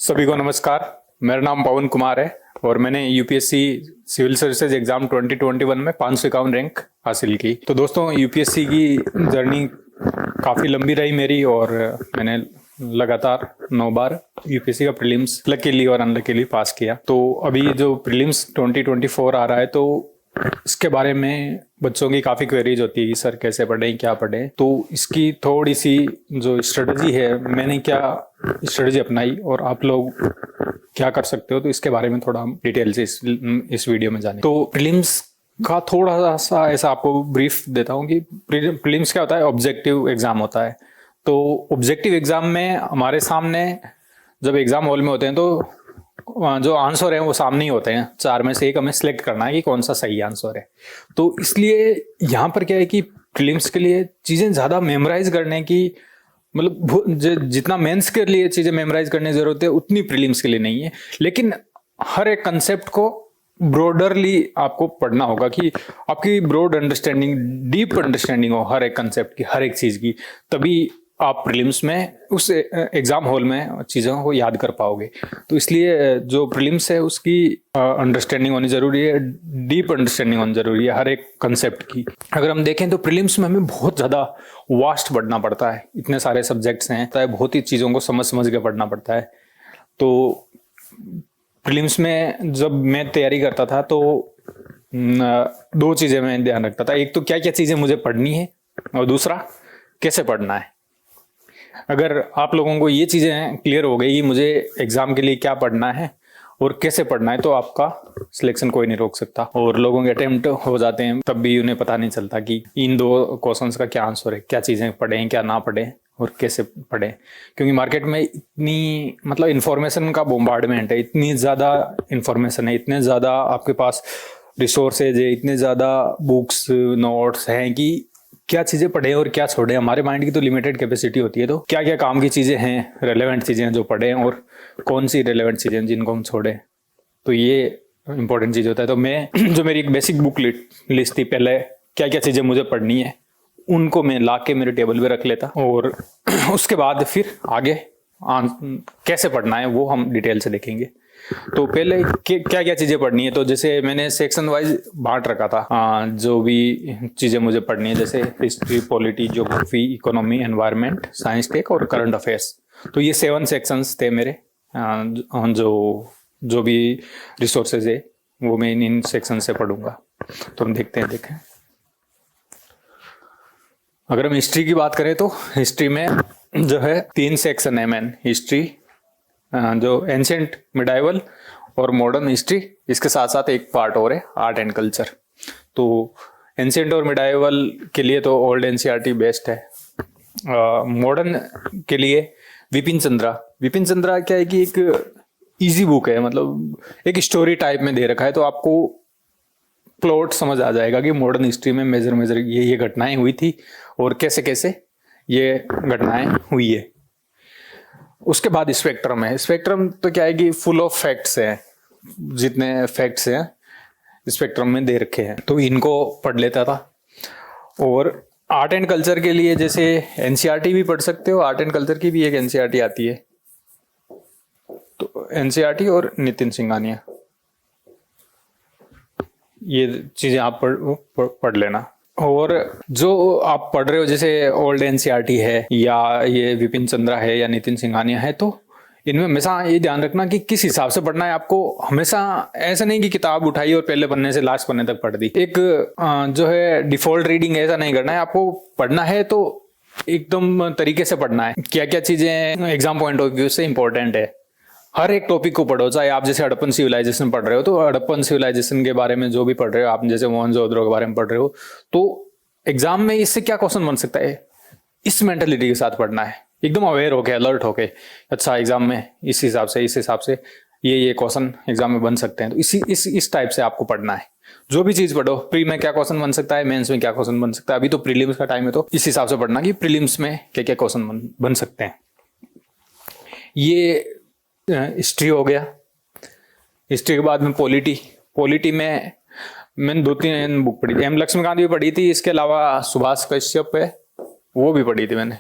सभी को नमस्कार। मेरा नाम पवन कुमार है और मैंने यूपीएससी सिविल सर्विसेज एग्जाम 2021 में 551 रैंक हासिल की। तो दोस्तों, यूपीएससी की जर्नी काफ़ी लंबी रही मेरी और मैंने लगातार 9 बार यूपीएससी का प्रीलिम्स लकीली और अनलकीली पास किया। तो अभी जो प्रीलिम्स 2024 आ रहा है तो इसके बारे में बच्चों की काफ़ी क्वेरीज होती है कि सर कैसे पढ़ें, क्या पढ़ें। तो इसकी थोड़ी सी जो स्ट्रेटजी है, मैंने क्या स्ट्रेटजी अपनाई और आप लोग क्या कर सकते हो, तो इसके बारे में थोड़ा हम डिटेल से इस वीडियो में जाने। तो प्रीलिम्स का थोड़ा सा ऐसा आपको ब्रीफ देता हूँ कि प्रीलिम्स क्या होता है। ऑब्जेक्टिव एग्जाम होता है। तो ऑब्जेक्टिव एग्जाम में हमारे सामने जब एग्जाम हॉल में होते हैं तो जो आंसर है वो सामने ही होते हैं। 4 में से एक हमें सिलेक्ट करना है कि कौन सा सही आंसर है। तो इसलिए यहाँ पर क्या है कि प्रीलिम्स के लिए चीजें ज्यादा मेमोराइज करने की, मतलब जितना मेंस के लिए चीजें मेमोराइज करने की जरूरत है उतनी प्रीलिम्स के लिए नहीं है। लेकिन हर एक कंसेप्ट को ब्रॉडरली आपको पढ़ना होगा कि आपकी ब्रॉड अंडरस्टैंडिंग, डीप अंडरस्टैंडिंग हो हर एक कंसेप्ट की, हर एक चीज की। तभी आप प्रीलिम्स में उस एग्जाम हॉल में चीज़ों को याद कर पाओगे। तो इसलिए जो प्रीलिम्स है उसकी अंडरस्टैंडिंग होनी जरूरी है, डीप अंडरस्टैंडिंग होनी जरूरी है हर एक कंसेप्ट की। अगर हम देखें तो प्रीलिम्स में हमें बहुत ज़्यादा वास्ट पढ़ना पड़ता है। इतने सारे सब्जेक्ट्स हैं, तो बहुत ही चीज़ों को समझ समझ के पढ़ना पड़ता है। तो प्रीलिम्स में जब मैं तैयारी करता था तो 2 चीज़ें मैं ध्यान रखता था। एक तो क्या क्या चीज़ें मुझे पढ़नी है और दूसरा कैसे पढ़ना है। अगर आप लोगों को ये चीज़ें क्लियर हो गई कि मुझे एग्जाम के लिए क्या पढ़ना है और कैसे पढ़ना है, तो आपका सिलेक्शन कोई नहीं रोक सकता। और लोगों के अटेम्प्ट हो जाते हैं तब भी उन्हें पता नहीं चलता कि इन 2 क्वेश्चंस का क्या आंसर है, क्या चीज़ें पढ़ें, क्या ना पढ़ें और कैसे पढ़ें। क्योंकि मार्केट में इतनी, मतलब इन्फॉर्मेशन का बोम्बार्डमेंट है, इतनी ज़्यादा इन्फॉर्मेशन है, इतने ज़्यादा आपके पास रिसोर्सेज है, इतने ज़्यादा बुक्स नोट्स हैं कि क्या चीजें पढ़े और क्या छोड़े। हमारे माइंड की तो लिमिटेड कैपेसिटी होती है। तो क्या क्या काम की चीजें हैं, रेलेवेंट चीजें हैं जो पढ़े और कौन सी रेलेवेंट चीजें हैं जिनको हम छोड़े, तो ये इंपॉर्टेंट चीज होता है। तो मैं जो मेरी एक बेसिक बुक लिस्ट थी, पहले क्या क्या चीजें मुझे पढ़नी है उनको मैं ला के मेरे टेबल पे रख लेता और उसके बाद फिर आगे कैसे पढ़ना है वो हम डिटेल से देखेंगे। तो पहले क्या क्या चीजें पढ़नी है, तो जैसे मैंने सेक्शन वाइज बांट रखा था। जो भी चीजें मुझे पढ़नी है, जैसे history, polity, geography, economy, environment, science tech और करंट अफेयर्स। तो ये 7 सेक्शंस थे मेरे। जो भी रिसोर्सेज है वो मैं इन सेक्शन से पढ़ूंगा। तो हम देखते हैं। अगर हम हिस्ट्री की बात करें तो हिस्ट्री में जो है 3 सेक्शन है मेन। हिस्ट्री जो एंशिएंट, मिडाइवल और मॉडर्न हिस्ट्री, इसके साथ साथ एक पार्ट और है आर्ट एंड कल्चर। तो एंशिएंट और मिडाइवल के लिए तो ओल्ड एनसीईआरटी बेस्ट है। मॉडर्न के लिए विपिन चंद्रा क्या है कि एक इजी बुक है, मतलब एक स्टोरी टाइप में दे रखा है, तो आपको प्लॉट समझ आ जाएगा कि मॉडर्न हिस्ट्री में मेजर ये घटनाएं हुई थी और कैसे कैसे ये घटनाएं हुई है। उसके बाद स्पेक्ट्रम है। स्पेक्ट्रम तो क्या है कि फुल ऑफ फैक्ट्स हैं, जितने फैक्ट्स हैं स्पेक्ट्रम में दे रखे हैं, तो इनको पढ़ लेता था। और आर्ट एंड कल्चर के लिए जैसे एनसीईआरटी भी पढ़ सकते हो, आर्ट एंड कल्चर की भी एक एनसीईआरटी आती है, तो एनसीईआरटी और नितिन सिंघानिया, ये चीजें आप पढ़ लेना। और जो आप पढ़ रहे हो जैसे ओल्ड एनसीईआरटी है या ये विपिन चंद्रा है या नितिन सिंघानिया है, तो इनमें हमेशा ये ध्यान रखना कि किस हिसाब से पढ़ना है आपको। हमेशा ऐसा नहीं कि किताब उठाई और पहले पन्ने से लास्ट पन्ने तक पढ़ दी। एक जो है डिफॉल्ट रीडिंग, ऐसा नहीं करना है। आपको पढ़ना है तो एकदम तरीके से पढ़ना है। क्या क्या चीजें एग्जाम पॉइंट ऑफ व्यू से इंपॉर्टेंट है, हर एक टॉपिक को पढ़ो। चाहे आप जैसे हड़प्पन सिविलाइजेशन पढ़ रहे हो तो हड़प्पन सिविलाइजेशन के बारे में जो भी पढ़ रहे हो, आप जैसे मोहनजोदड़ो के बारे में पढ़ रहे हो, तो एग्जाम में इससे क्या क्वेश्चन बन सकता है, इस मेंटेलिटी के साथ पढ़ना है, एकदम अवेयर होके, अलर्ट होके। अच्छा, एग्जाम में इस हिसाब से ये क्वेश्चन एग्जाम में बन सकते हैं, तो इस टाइप से आपको पढ़ना है। जो भी चीज पढ़ो, प्री में क्या क्वेश्चन बन सकता है, मेंस में क्या क्वेश्चन बन सकता है। अभी तो प्रीलिम्स का टाइम है, तो इस हिसाब से पढ़ना कि प्रीलिम्स में क्या क्या क्वेश्चन बन सकते हैं। ये हिस्ट्री हो गया। हिस्ट्री के बाद में पॉलिटी में मैंने 2-3 बुक पढ़ी थी। एम लक्ष्मीकांत भी पढ़ी थी, इसके अलावा सुभाष कश्यप है, वो भी पढ़ी थी मैंने।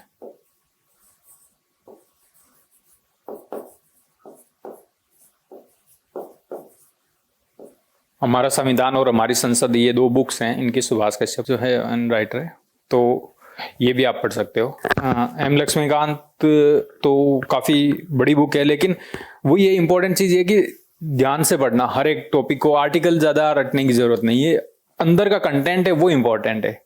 हमारा संविधान और हमारी संसद, ये 2 बुक्स हैं, इनकी सुभाष कश्यप जो है राइटर है, तो ये भी आप पढ़ सकते हो। एम लक्ष्मीकांत तो काफी बड़ी बुक है, लेकिन वो ये इंपॉर्टेंट चीज है कि ध्यान से पढ़ना हर एक टॉपिक को, आर्टिकल ज्यादा रटने की जरूरत नहीं है, अंदर का कंटेंट है वो इंपॉर्टेंट है।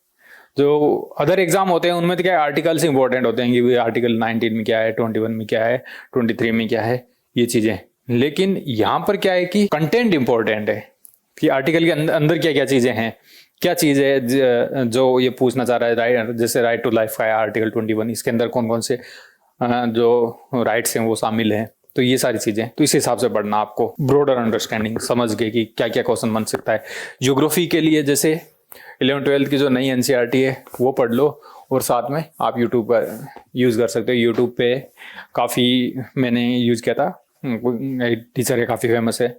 जो अदर एग्जाम होते हैं उनमें तो क्या है, आर्टिकल्स इंपॉर्टेंट होते हैं कि आर्टिकल 19 में क्या है, 21 में क्या है, 23 में क्या है, ये चीजें। लेकिन यहाँ पर क्या है कि कंटेंट इंपॉर्टेंट है कि आर्टिकल के अंदर क्या क्या चीजें हैं, क्या चीज है जो ये पूछना चाह रहा है। राइट, जैसे राइट टू लाइफ का है आर्टिकल 21, इसके अंदर कौन कौन से जो राइट्स हैं वो शामिल हैं। तो ये सारी चीजें, तो इस हिसाब से पढ़ना, आपको ब्रॉडर अंडरस्टैंडिंग समझ के कि क्या क्या क्वेश्चन बन सकता है। ज्योग्राफी के लिए जैसे 11th-12th की जो नई एनसीईआरटी है वो पढ़ लो, और साथ में आप यूट्यूब का यूज़ कर सकते हो। यूट्यूब पे काफ़ी मैंने यूज़ किया था, टीचर है काफ़ी फेमस है,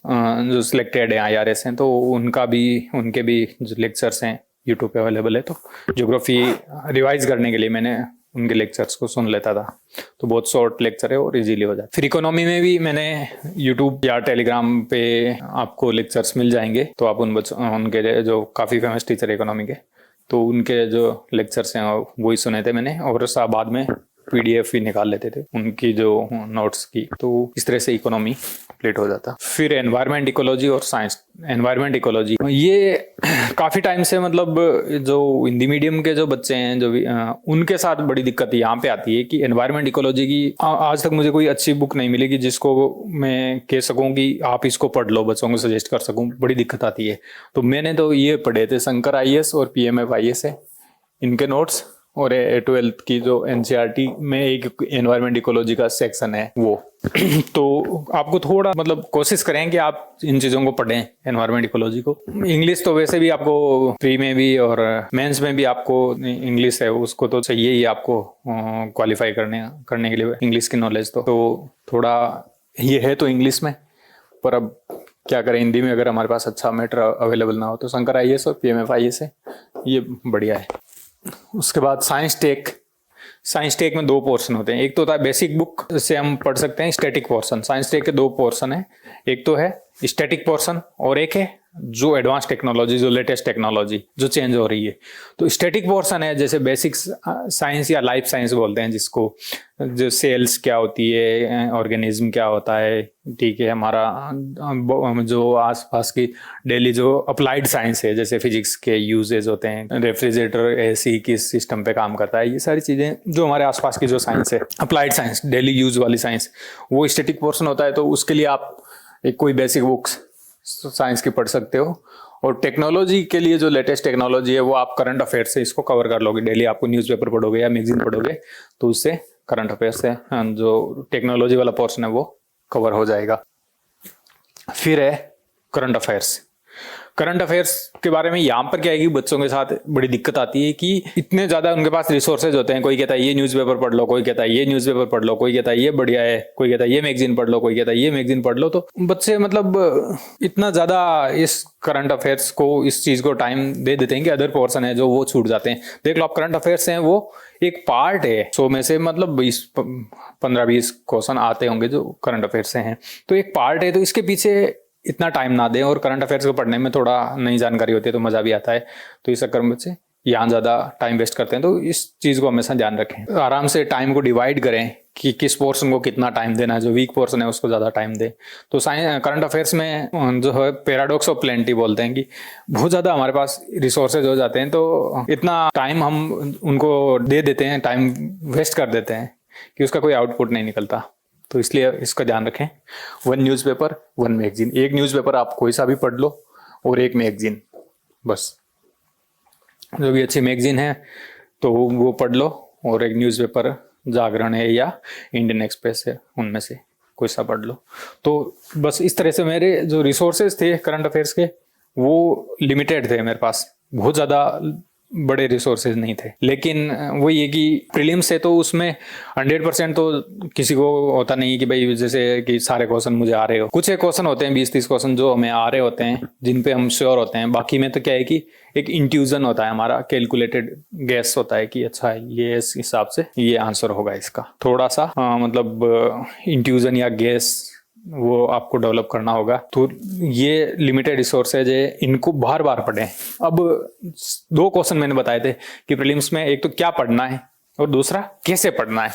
जो सिलेक्टेड है IRS हैं, तो उनके भी जो लेक्चर्स हैं यूट्यूब पे अवेलेबल है। तो ज्योग्राफी रिवाइज करने के लिए मैंने उनके लेक्चर्स को सुन लेता था, तो बहुत शॉर्ट लेक्चर है और इजीली हो जाता है। फिर इकोनॉमी में भी मैंने यूट्यूब या टेलीग्राम पे आपको लेक्चर्स मिल जाएंगे, तो आप उनके जो काफ़ी फेमस टीचर है इकोनॉमी के, तो उनके जो लेक्चर्स हैं वही सुने थे मैंने, और बाद में PDF भी निकाल लेते थे उनकी जो नोट्स की। तो इस तरह से इकोनॉमी कंप्लीट हो जाता। फिर एनवायरमेंट इकोलॉजी और साइंस। एनवायरमेंट इकोलॉजी ये काफ़ी टाइम से, मतलब जो हिंदी मीडियम के जो बच्चे हैं जो भी उनके साथ बड़ी दिक्कत यहाँ पे आती है कि एनवायरमेंट इकोलॉजी की आज तक मुझे कोई अच्छी बुक नहीं मिली कि जिसको मैं कह सकूँ कि आप इसको पढ़ लो, बच्चों को सजेस्ट कर सकूँ, बड़ी दिक्कत आती है। तो मैंने तो ये पढ़े थे, शंकर IAS और PMF IAS है, इनके नोट्स, और 12th की जो एनसीईआरटी में एक एनवायरमेंट इकोलॉजी का सेक्शन है वो। तो आपको थोड़ा, मतलब कोशिश करें कि आप इन चीज़ों को पढ़ें, एनवायरमेंट इकोलॉजी को। इंग्लिश तो वैसे भी आपको प्री में भी और मेंस में भी आपको इंग्लिश है, उसको तो चाहिए ही आपको क्वालिफाई करने के लिए इंग्लिश की नॉलेज। तो थोड़ा ये है तो इंग्लिश में, पर अब क्या करें, हिंदी में अगर हमारे पास अच्छा मैटर अवेलेबल ना हो तो शंकर IAS और PMF IAS है, ये बढ़िया है। उसके बाद साइंस टेक में 2 पोर्शन होते हैं। एक तो होता है बेसिक बुक से हम पढ़ सकते हैं, स्टैटिक पोर्शन। साइंस टेक के 2 पोर्शन है, एक तो है स्टैटिक पोर्शन और एक है जो एडवांस टेक्नोलॉजी, जो लेटेस्ट टेक्नोलॉजी जो चेंज हो रही है। तो स्टैटिक पोर्शन है जैसे बेसिक साइंस या लाइफ साइंस बोलते हैं जिसको, जो सेल्स क्या होती है, ऑर्गेनिज्म क्या होता है, ठीक है, हमारा जो आसपास की डेली जो अप्लाइड साइंस है, जैसे फिजिक्स के यूजेज होते हैं, रेफ्रिजरेटर AC किस सिस्टम पे काम करता है, ये सारी चीजें जो हमारे आसपास की जो साइंस है, अप्लाइड साइंस, डेली यूज वाली साइंस, वो स्टैटिक पोर्शन होता है। तो उसके लिए आप एक कोई बेसिक बुक्स साइंस की पढ़ सकते हो। और टेक्नोलॉजी के लिए जो लेटेस्ट टेक्नोलॉजी है वो आप करंट अफेयर से इसको कवर कर लोगे। डेली आपको न्यूज़पेपर पढ़ोगे या मैगजीन पढ़ोगे तो उससे करंट अफेयर से जो टेक्नोलॉजी वाला पोर्शन है वो कवर हो जाएगा। फिर है करंट अफेयर्स। करंट अफेयर्स के बारे में यहाँ पर क्या है कि बच्चों के साथ बड़ी दिक्कत आती है कि इतने ज्यादा उनके पास रिसोर्सेज होते हैं। कोई कहता है ये न्यूज़पेपर पढ़ लो, कोई कहता है ये न्यूज़पेपर पढ़ लो, कोई कहता है ये बढ़िया है, कोई कहता है ये मैगजीन पढ़ लो, कोई कहता है ये मैगजीन पढ़ लो। तो बच्चे मतलब इतना ज्यादा इस करंट अफेयर्स को, इस चीज को टाइम दे देते हैं कि अदर पोर्शन है जो वो छूट जाते हैं। देख लो आप, करंट अफेयर्स हैं वो एक पार्ट है 100 में से, मतलब 15-20 क्वेश्चन आते होंगे जो करंट अफेयर से हैं, तो एक पार्ट है। तो इसके पीछे इतना टाइम ना दें, और करंट अफेयर्स को पढ़ने में थोड़ा नई जानकारी होती है तो मजा भी आता है। तो इस चक्कर में बच्चे यहाँ ज्यादा टाइम वेस्ट करते हैं। तो इस चीज को हमेशा ध्यान रखें, आराम से टाइम को डिवाइड करें कि किस पोर्शन को कितना टाइम देना है। जो वीक पोर्शन है उसको ज्यादा टाइम दे। तो करंट अफेयर्स में जो है पैराडॉक्स ऑफ प्लेंटी बोलते हैं कि बहुत ज्यादा हमारे पास रिसोर्सेज हो जाते हैं, तो इतना टाइम हम उनको दे देते हैं, टाइम वेस्ट कर देते हैं कि उसका कोई आउटपुट नहीं निकलता। तो इसलिए इसका ध्यान रखें। 1 न्यूज़पेपर 1 मैगजीन। एक न्यूज़पेपर आप कोई सा भी पढ़ लो और एक मैगजीन, बस जो भी अच्छी मैगजीन है तो वो पढ़ लो, और एक न्यूज़पेपर जागरण है या इंडियन एक्सप्रेस है, उनमें से कोई सा पढ़ लो। तो बस इस तरह से मेरे जो रिसोर्सेज थे करंट अफेयर्स के वो लिमिटेड थे मेरे पास, बहुत ज़्यादा बड़े रिसोर्सेज नहीं थे। लेकिन वो ये कि प्रीलिम्स है तो उसमें 100% तो किसी को होता नहीं कि भाई जैसे कि सारे क्वेश्चन मुझे आ रहे हो। कुछ एक क्वेश्चन होते हैं 20-30 क्वेश्चन जो हमें आ रहे होते हैं, जिन पे हम श्योर होते हैं। बाकी में तो क्या है कि एक इंट्यूजन होता है हमारा, कैलकुलेटेड गैस होता है कि अच्छा ये इस हिसाब से ये आंसर होगा इसका। थोड़ा सा मतलब इंट्यूजन या गैस वो आपको डेवलप करना होगा। तो ये लिमिटेड रिसोर्सेज है, इनको बार बार पढ़ें। अब 2 क्वेश्चन मैंने बताए थे कि प्रीलिम्स में एक तो क्या पढ़ना है और दूसरा कैसे पढ़ना है।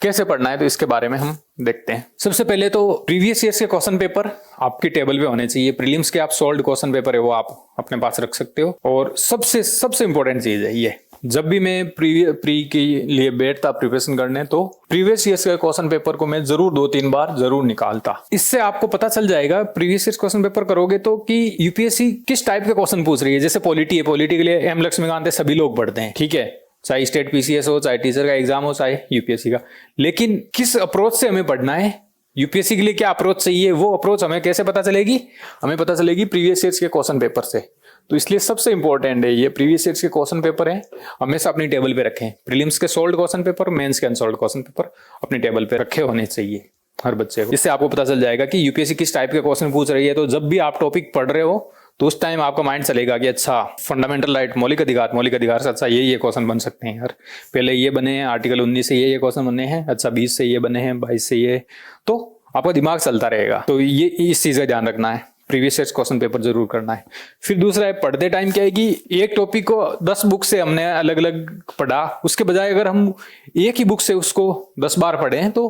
कैसे पढ़ना है तो इसके बारे में हम देखते हैं। सबसे पहले तो प्रीवियस ईयर्स के क्वेश्चन पेपर आपकी टेबल पे होने चाहिए। प्रीलिम्स के आप सॉल्व्ड क्वेश्चन पेपर है वो आप अपने पास रख सकते हो। और सबसे इंपॉर्टेंट चीज है ये, जब भी मैं प्री के लिए बैठता प्रिपरेशन करने तो प्रीवियस ईयर्स के क्वेश्चन पेपर को मैं जरूर 2-3 बार जरूर निकालता। इससे आपको पता चल जाएगा प्रीवियस ईयर्स क्वेश्चन पेपर करोगे तो कि यूपीएससी किस टाइप के क्वेश्चन पूछ रही है। जैसे पॉलिटी है, पॉलिटी के लिए एम लक्ष्मीकांत है, सभी लोग पढ़ते हैं, ठीक है, चाहे स्टेट पीसीएस हो, चाहे टीचर का एग्जाम हो, चाहे यूपीएससी का। लेकिन किस अप्रोच से हमें पढ़ना है, यूपीएससी के लिए क्या अप्रोच चाहिए, वो अप्रोच हमें कैसे पता चलेगी? हमें पता चलेगी प्रीवियस ईयर्स के क्वेश्चन पेपर से। तो इसलिए सबसे इंपॉर्टेंट है ये प्रीवियस ईयर्स के क्वेश्चन पेपर है, हमेशा अपनी टेबल पे रखें। प्रीलिम्स के सोल्ड क्वेश्चन पेपर, मेंस के अनसोल्ड क्वेश्चन पेपर अपनी टेबल पे रखे होने चाहिए हर बच्चे को। इससे आपको पता चल जाएगा कि यूपीएससी किस टाइप के क्वेश्चन पूछ रही है। तो जब भी आप टॉपिक पढ़ रहे हो तो उस टाइम आपका माइंड चलेगा कि अच्छा फंडामेंटल राइट, मौलिक अधिकार से अच्छा ये क्वेश्चन बन सकते हैं यार, पहले ये बने हैं, आर्टिकल 19 से ये क्वेश्चन बने हैं, अच्छा 20 से ये बने हैं, 22 से ये, तो आपका दिमाग चलता रहेगा। तो ये इस चीज का ध्यान रखना है, प्रीवियस ईयर क्वेश्चन पेपर जरूर करना है। फिर दूसरा है पढ़ते टाइम क्या है कि एक टॉपिक को 10 बुक से हमने अलग अलग पढ़ा, उसके बजाय अगर हम एक ही बुक से उसको 10 बार पढ़ें तो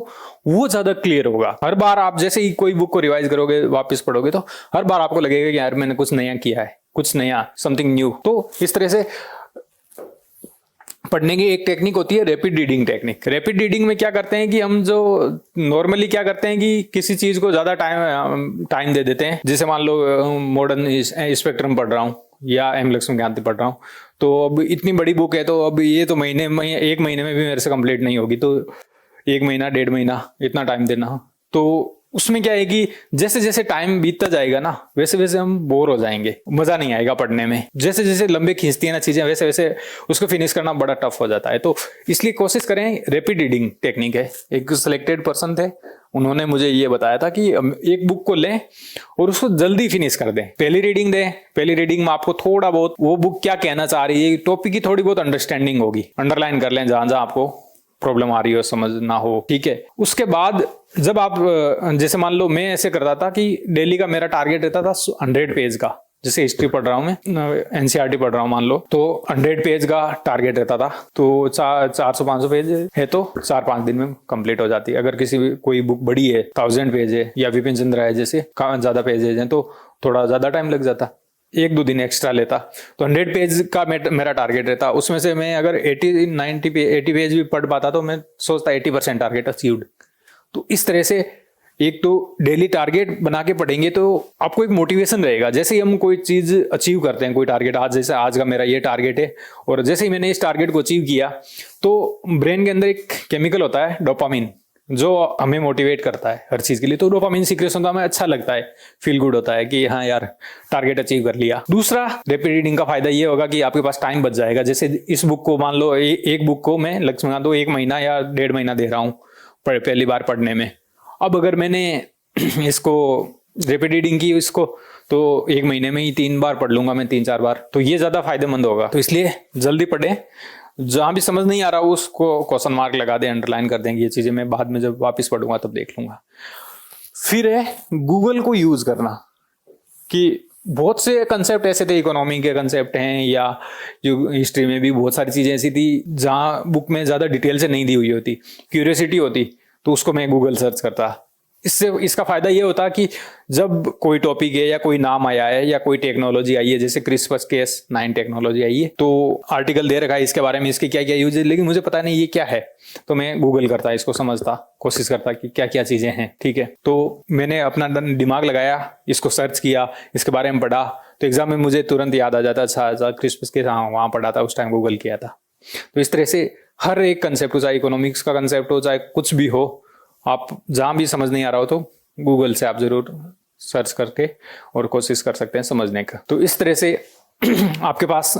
वो ज्यादा क्लियर होगा। हर बार आप जैसे ही कोई बुक को रिवाइज करोगे, वापस पढ़ोगे, तो हर बार आपको लगेगा कि यार मैंने कुछ नया किया है, कुछ नया, समथिंग न्यू। तो इस तरह से पढ़ने की एक टेक्निक होती है rapid reading technique. Rapid reading में क्या करते हैं कि हम जो नॉर्मली क्या करते हैं कि किसी चीज को ज्यादा टाइम दे देते हैं। जैसे मान लो मॉडर्न स्पेक्ट्रम पढ़ रहा हूँ या एम लक्ष्मीकांत पढ़ रहा हूँ, तो अब इतनी बड़ी बुक है तो अब ये तो एक महीने में भी मेरे से कंप्लीट नहीं होगी, तो 1 महीना 1.5 महीना इतना टाइम देना। तो उसमें क्या है कि जैसे जैसे टाइम बीतता जाएगा ना, वैसे वैसे हम बोर हो जाएंगे, मजा नहीं आएगा पढ़ने में। जैसे जैसे लंबे खींचती है ना चीजें, वैसे वैसे उसको फिनिश करना बड़ा टफ हो जाता है। तो इसलिए कोशिश करें, रैपिड रीडिंग टेक्निक है। एक सिलेक्टेड पर्सन थे, उन्होंने मुझे ये बताया था कि एक बुक को लें और उसको जल्दी फिनिश कर दें। पहली रीडिंग दें, पहली रीडिंग में आपको थोड़ा बहुत वो बुक क्या कहना चाह रही है, टॉपिक की थोड़ी बहुत अंडरस्टैंडिंग होगी, अंडरलाइन कर लें जहां जहां आपको प्रॉब्लम आ रही हो, समझ ना हो, ठीक है। उसके बाद जब आप जैसे मान लो मैं ऐसे करता था कि डेली का मेरा टारगेट रहता था 100 पेज का। जैसे हिस्ट्री पढ़ रहा हूं मैं, एनसीईआरटी पढ़ रहा हूं मान लो, तो 100 पेज का टारगेट रहता था। तो 400-500 पेज है तो 4-5 दिन में कंप्लीट हो जाती है। अगर कोई बुक बड़ी है, 1000 पेज है या विपिन चंद्र है जैसे ज्यादा पेजेज हैं, तो थोड़ा ज्यादा टाइम लग जाता, 1-2 दिन एक्स्ट्रा लेता। तो 100 पेज का मेरा टारगेट रहता। उसमें से मैं अगर 80 पेज भी पढ़ पाता तो मैं सोचता 80% टारगेट अचीव्ड। तो इस तरह से एक तो डेली टारगेट बना के पढ़ेंगे तो आपको एक मोटिवेशन रहेगा। जैसे ही हम कोई चीज अचीव करते हैं, कोई टारगेट, जैसे आज का मेरा ये टारगेट है, और जैसे ही मैंने इस टारगेट को अचीव किया तो ब्रेन के अंदर एक केमिकल होता है डोपामिन, जो हमें मोटिवेट करता है हर चीज के लिए। तो डोपामिन सीक्रेशन तो हमें अच्छा लगता है, फील गुड होता है कि हाँ यार टारगेट अचीव कर लिया। दूसरा रैपिड रीडिंग का फायदा ये होगा कि आपके पास टाइम बच जाएगा। जैसे इस बुक को मान लो एक बुक को मैं लक्ष्मीकांत तो 1 महीना या 1.5 महीना दे रहा हूँ पहली बार पढ़ने में। अब अगर मैंने इसको रैपिड रीडिंग की इसको तो 1 महीने में ही 3 बार पढ़ लूंगा मैं, 3-4 बार, तो ये ज्यादा फायदेमंद होगा। तो इसलिए जल्दी पढ़ें, जहां भी समझ नहीं आ रहा उसको क्वेश्चन मार्क लगा दें, अंडरलाइन कर देंगे। ये चीजें मैं बाद में जब वापस पढ़ूंगा तब देख लूंगा। फिर है गूगल को यूज करना, कि बहुत से कंसेप्ट ऐसे थे, इकोनॉमी के कंसेप्ट हैं या जो हिस्ट्री में भी बहुत सारी चीजें ऐसी थी जहां बुक में ज्यादा डिटेल से नहीं दी हुई होती, क्यूरियोसिटी होती, तो उसको मैं गूगल सर्च करता। इसका फायदा ये होता कि जब कोई टॉपिक है या कोई नाम आया है या कोई टेक्नोलॉजी आई है, जैसे CRISPR-Cas9 टेक्नोलॉजी आई है, तो आर्टिकल दे रखा है इसके बारे में, इसके क्या क्या यूज है, लेकिन मुझे पता नहीं ये क्या है, तो मैं गूगल करता, इसको समझता, कोशिश करता कि क्या क्या चीजें हैं, ठीक है। तो मैंने अपना दिमाग लगाया, इसको सर्च किया, इसके बारे में पढ़ा, तो एग्जाम में मुझे तुरंत याद आ जाता, अच्छा CRISPR हाँ वहां पढ़ा था, उस टाइम गूगल किया था। तो इस तरह से हर एक कंसेप्ट हो, चाहे इकोनॉमिक्स का कंसेप्ट हो, चाहे कुछ भी हो, आप जहां भी समझ नहीं आ रहा हो तो गूगल से आप जरूर सर्च करके और कोशिश कर सकते हैं समझने का। तो इस तरह से आपके पास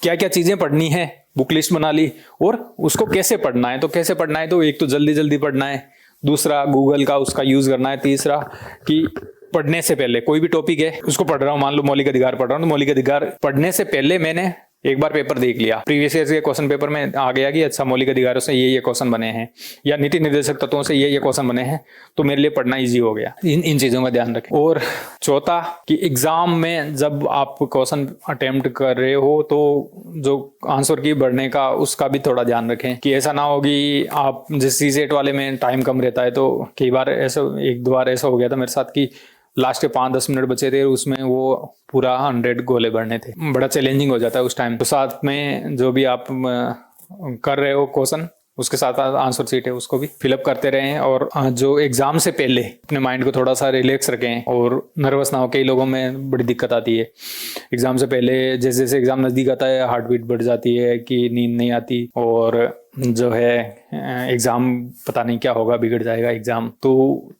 क्या क्या चीजें पढ़नी है, बुक लिस्ट बना ली, और उसको कैसे पढ़ना है। तो कैसे पढ़ना है, तो एक तो जल्दी जल्दी पढ़ना है, दूसरा गूगल का उसका यूज करना है, तीसरा कि पढ़ने से पहले कोई भी टॉपिक है उसको पढ़ रहा हूँ, मान लो मौलिक अधिकार पढ़ रहा हूँ, तो मौलिक अधिकार पढ़ने से पहले मैंने एक बार पेपर देख लिया, प्रीवियस ईयर के क्वेश्चन पेपर में आ गया कि अच्छा मौलिक अधिकारों से ये क्वेश्चन बने हैं या नीति निर्देशक तत्वों से ये क्वेश्चन बने हैं, तो मेरे लिए पढ़ना इजी हो गया। इन चीजों का ध्यान रखें। और चौथा कि एग्जाम में जब आप क्वेश्चन अटेम्प्ट कर रहे हो तो जो आंसर की बढ़ने का उसका भी थोड़ा ध्यान रखें कि ऐसा ना हो कि आप जिस सीसेट वाले में टाइम कम रहता है, तो कई बार ऐसा, एक दो बार ऐसा हो गया था मेरे साथ कि लास्ट के 5-10 मिनट बचे थे, उसमें वो पूरा 100 गोले भरने थे। बड़ा चैलेंजिंग हो जाता है उस टाइम। तो साथ में जो भी आप कर रहे हो क्वेश्चन, उसके साथ आंसर शीट है उसको भी फिलअप करते रहें। और जो एग्जाम से पहले अपने माइंड को थोड़ा सा रिलैक्स रखें और नर्वस ना हो। कई लोगों में बड़ी दिक्कत आती है एग्जाम से पहले, जैसे जैसे एग्जाम नजदीक आता है हार्ट बीट बढ़ जाती है कि नींद नहीं आती, और जो है एग्जाम पता नहीं क्या होगा, बिगड़ जाएगा एग्जाम। तो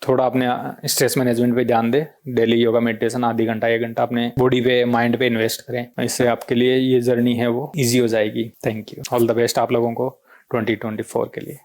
थोड़ा अपने स्ट्रेस मैनेजमेंट पे ध्यान दें। डेली योगा मेडिटेशन आधी घंटा 1 घंटा अपने बॉडी पे, माइंड पे इन्वेस्ट करें। इससे आपके लिए ये जर्नी है वो इजी हो जाएगी। Thank you, all the best आप लोगों को 2024 के लिए।